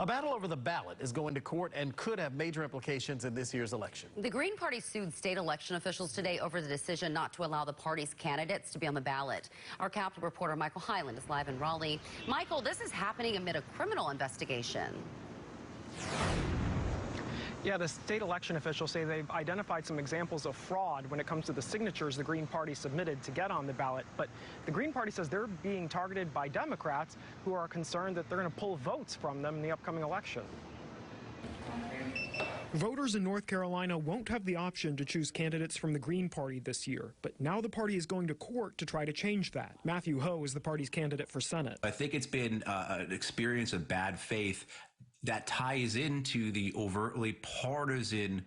A battle over the ballot is going to court and could have major implications in this year's election. The Green Party sued state election officials today over the decision not to allow the party's candidates to be on the ballot. Our Capitol reporter Michael Hyland is live in Raleigh. Michael, this is happening amid a criminal investigation. Yeah, the state election officials say they've identified some examples of fraud when it comes to the signatures the Green Party submitted to get on the ballot. But the Green Party says they're being targeted by Democrats who are concerned that they're going to pull votes from them in the upcoming election. Voters in North Carolina won't have the option to choose candidates from the Green Party this year, but now the party is going to court to try to change that. Matthew Hoh is the party's candidate for Senate. I think it's been an experience of bad faith that ties into the overtly partisan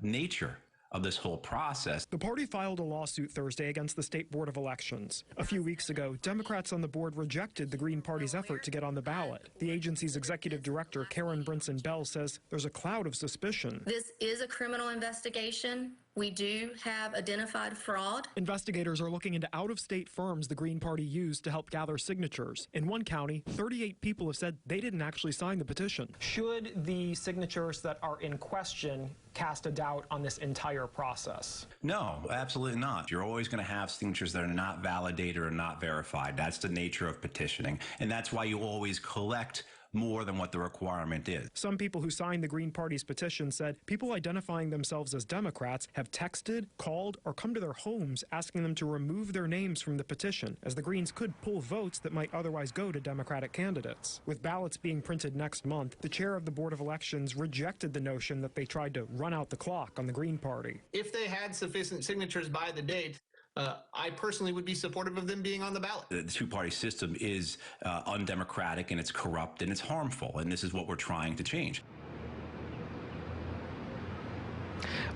nature of this whole process. The party filed a lawsuit Thursday against the State Board of Elections. A few weeks ago, Democrats on the board rejected the Green Party's effort to get on the ballot. The agency's executive director, Karen Brinson Bell, says there's a cloud of suspicion. This is a criminal investigation. We do have identified fraud. Investigators are looking into out-of-state firms the Green Party used to help gather signatures. In one county, 38 people have said they didn't actually sign the petition. Should the signatures that are in question cast a doubt on this entire process? No, absolutely not. You're always going to have signatures that are not validated or not verified. That's the nature of petitioning, and that's why you always collect more than what the requirement is. Some people who signed the Green Party's petition said people identifying themselves as Democrats have texted, called, or come to their homes asking them to remove their names from the petition, as the Greens could pull votes that might otherwise go to Democratic candidates. With ballots being printed next month, the chair of the Board of Elections rejected the notion that they tried to run out the clock on the Green Party. If they had sufficient signatures by the date, I personally would be supportive of them being on the ballot. The two-party system is undemocratic, and it's corrupt, and it's harmful, and this is what we're trying to change.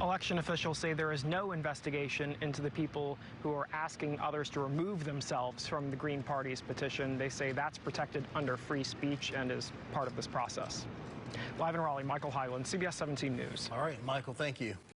Election officials say there is no investigation into the people who are asking others to remove themselves from the Green Party's petition. They say that's protected under free speech and is part of this process. Live in Raleigh, Michael Hyland, CBS 17 News. All right, Michael, thank you.